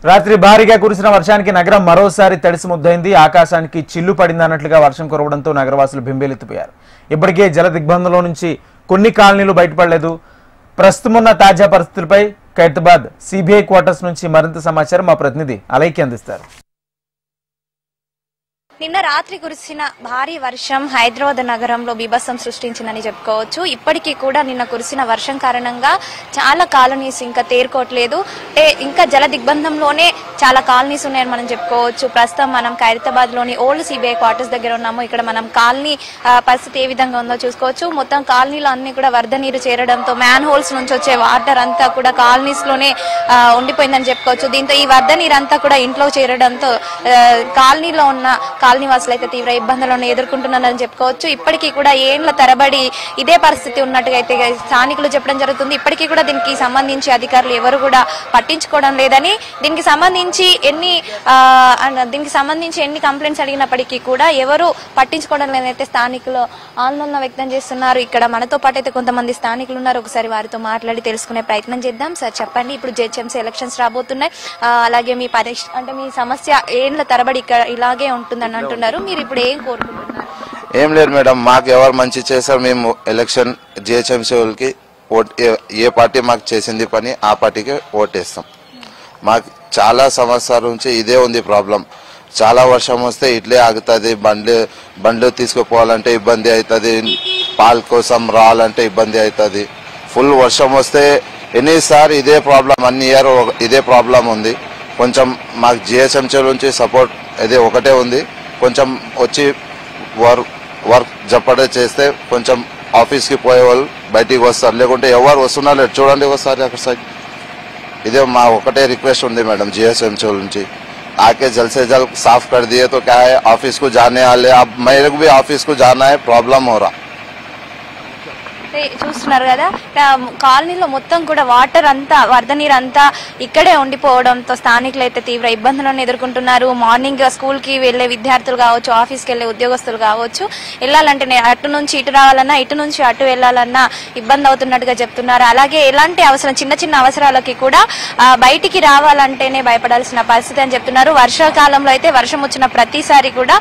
రాత్రి భారీగా కురిసిన వర్షానికి నగరం మరోసారి తడిసి ముద్దైంది. ఆకాశానికి చిల్లు పడిందన్నట్లుగా వర్షం కురవడంతో నగరవాసులు బెంబేలెత్తిపోయారు. ఇప్పటికే జల దిగ్బంధంలో నుంచి కొన్ని కాలనీలు బయటపడలేదు. ప్రస్తుతమున్న తాజా పరిస్థితులపై ఖైరతాబాద్ సిబిఐ క్వార్టర్స్ నుంచి మరింత సమాచారం మా ప్రతినిధి అలైకి అందిస్తారు. నిన్న రాత్రి కురిసిన భారీ వర్షం హైదరాబాద్ నగరంలో బీభత్సం సృష్టించిందని చెప్పుకోవచ్చు. ఇప్పటికీ కూడా నిన్న కురిసిన వర్షం కారణంగా చాలా కాలనీస్ ఇంకా తేరుకోవట్లేదు. ఇంకా జల దిగ్బంధంలోనే చాలా కాలనీస్ ఉన్నాయని మనం చెప్పుకోవచ్చు. ప్రస్తుతం మనం ఖైరతాబాద్ లోని ఓల్డ్ సిబిఐ క్వార్టర్స్ దగ్గర ఉన్నాము. ఇక్కడ మనం కాలనీ పరిస్థితి ఏ విధంగా ఉందో చూసుకోవచ్చు. మొత్తం కాలనీలో అన్ని కూడా వరద నీరు చేరడంతో మ్యాన్ హోల్స్ నుంచి వచ్చే వాటర్ అంతా కూడా కాలనీస్ లోనే ఉండిపోయిందని చెప్పుకోవచ్చు. దీంతో ఈ వరద నీరు అంతా కూడా ఇంట్లో చేరడంతో కాలనీలో ఉన్న కాలనీ వాసులు అయితే తీవ్ర ఇబ్బందులను ఎదుర్కొంటున్నారని చెప్పుకోవచ్చు. ఇప్పటికీ కూడా ఏండ్ల తరబడి ఇదే పరిస్థితి ఉన్నట్టుగా అయితే స్థానికులు చెప్పడం జరుగుతుంది. ఇప్పటికీ కూడా దీనికి సంబంధించి అధికారులు ఎవరు కూడా పట్టించుకోవడం లేదని, దీనికి సంబంధించి ఎన్ని కంప్లైంట్స్ అడిగినప్పటికీ కూడా ఎవరు పట్టించుకోవడం లేదైతే స్థానికులు ఆందోళన వ్యక్తం చేస్తున్నారు. ఇక్కడ మనతో పాటు అయితే కొంతమంది స్థానికులు ఉన్నారు. ఒకసారి వారితో మాట్లాడి తెలుసుకునే ప్రయత్నం చేద్దాం. సార్ చెప్పండి, ఇప్పుడు జిహెచ్ఎంసీ ఎలక్షన్స్ రాబోతున్నాయి, అలాగే మీ మీ సమస్య ఏండ్ల తరబడి ఇక్కడ ఇలాగే ఉంటుందని అంటున్నారు. మీరు ఇప్పుడు ఏం కోరుకుంటున్నారు? ఏం లేదు మేడం, మాకు ఎవరు మంచి చేశారు మేము ఎలక్షన్ జిహెచ్ఎంసీ వాళ్ళకి ఏ పార్టీ మాకు చేసింది పని ఆ పార్టీకి ఓటేస్తాం. మాకు చాలా సంవత్సరాల నుంచి ఇదే ఉంది ప్రాబ్లం. చాలా వర్షం వస్తే ఇట్లే ఆగుతుంది, బండ్లు తీసుకుపోవాలంటే ఇబ్బంది అవుతుంది, పాల కోసం రావాలంటే ఇబ్బంది అవుతుంది. ఫుల్ వర్షం వస్తే ఎన్నిసార్లు ఇదే ప్రాబ్లం, 1 ఇయర్ ఇదే ప్రాబ్లం ఉంది. కొంచెం మాకు జిహెచ్ఎంసీ నుంచి సపోర్ట్ ఇది ఒకటే ఉంది. కొంచెం వచ్చి వర్క్ జప్పడే చేస్తే కొంచెం ఆఫీస్కి పోయే వాళ్ళు బయటికి వస్తారు, లేకుంటే ఎవరు వస్తున్నారు చూడండి ఒకసారి అక్కడ సైడ్. ఇదే మా ఒకటే రిక్వెస్ట్ ఉంది మేడం जीएसएमसी నుంచి, आके जल्द से जल्द साफ कर दिए तो क्या है, ऑफिस को जाने वाले अब मेरे को भी ऑफिस को जाना है, प्रॉब्लम हो रहा. చూస్తున్నారు కదా, కాలనీలో మొత్తం కూడా వాటర్ అంతా వరద నీరు అంతా ఇక్కడే ఉండిపోవడంతో స్థానికులు అయితే తీవ్ర ఇబ్బందులను ఎదుర్కొంటున్నారు. మార్నింగ్ స్కూల్ కి వెళ్లే విద్యార్థులు కావచ్చు, ఆఫీస్కి వెళ్లే ఉద్యోగస్తులు కావచ్చు, వెళ్ళాలంటే అటు నుంచి ఇటు రావాలన్నా ఇటు నుంచి అటు వెళ్లాలన్నా ఇబ్బంది అవుతున్నట్టుగా చెప్తున్నారు. అలాగే ఎలాంటి అవసరం చిన్న చిన్న అవసరాలకి కూడా బయటికి రావాలంటేనే భయపడాల్సిన పరిస్థితి అని చెప్తున్నారు. వర్షాకాలంలో అయితే వర్షం వచ్చిన ప్రతిసారి కూడా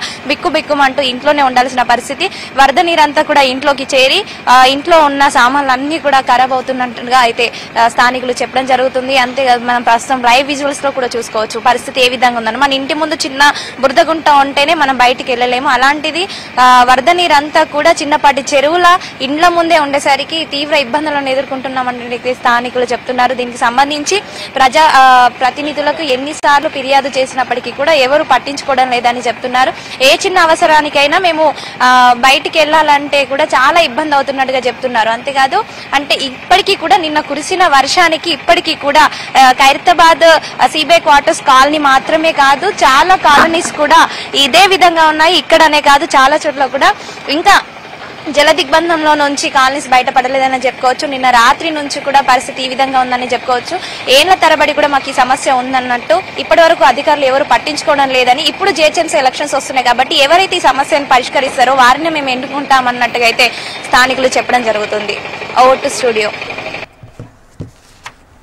బిక్కుమంటూ ఇంట్లోనే ఉండాల్సిన పరిస్థితి. వరద నీరంతా కూడా ఇంట్లోకి చేరి ఇంట్లో ఉన్న సామాన్లు అన్ని కూడా ఖరాబ్ అవుతున్నట్టుగా అయితే స్థానికులు చెప్పడం జరుగుతుంది. అంతేకాదు, మనం ప్రస్తుతం లైవ్ విజువల్స్ లో కూడా చూసుకోవచ్చు పరిస్థితి ఏ విధంగా ఉందని. మన ఇంటి ముందు చిన్న బురద గుంట ఉంటేనే మనం బయటికి వెళ్ళలేము, అలాంటిది వరద నీరంతా కూడా చిన్నపాటి చెరువుల ఇండ్ల ముందే ఉండేసరికి తీవ్ర ఇబ్బందులను ఎదుర్కొంటున్నామని స్థానికులు చెప్తున్నారు. దీనికి సంబంధించి ప్రతినిధులకు ఎన్నిసార్లు ఫిర్యాదు చేసినప్పటికీ కూడా ఎవరు పట్టించుకోవడం లేదని చెప్తున్నారు. ఏ చిన్న అవసరానికైనా మేము బయటికి వెళ్ళాలంటే కూడా చాలా ఇబ్బంది అవుతున్నట్టుగా చెప్తున్నారు. అంతేకాదు, అంటే ఇప్పటికీ కూడా నిన్న కురిసిన వర్షానికి ఇప్పటికీ కూడా ఖైరతాబాద్ సిబిఐ క్వార్టర్స్ కాలనీ మాత్రమే కాదు, చాలా కాలనీస్ కూడా ఇదే విధంగా ఉన్నాయి. ఇక్కడనే కాదు, చాలా చోట్ల కూడా ఇంకా జల దిగ్బంధంలో నుంచి కాలనీస్ బయటపడలేదని చెప్పుకోవచ్చు. నిన్న రాత్రి నుంచి కూడా పరిస్థితి ఈ విధంగా ఉందని చెప్పుకోవచ్చు. ఏళ్ల తరబడి కూడా మాకు ఈ సమస్య ఉందన్నట్టు ఇప్పటి వరకు అధికారులు ఎవరు పట్టించుకోవడం లేదని, ఇప్పుడు జిహెచ్ఎంసీ ఎలక్షన్స్ వస్తున్నాయి కాబట్టి ఎవరైతే ఈ సమస్యను పరిష్కరిస్తారో వారిని మేము ఎన్నుకుంటామన్నట్టుగా అయితే స్థానికులు చెప్పడం జరుగుతుంది. Over to studio.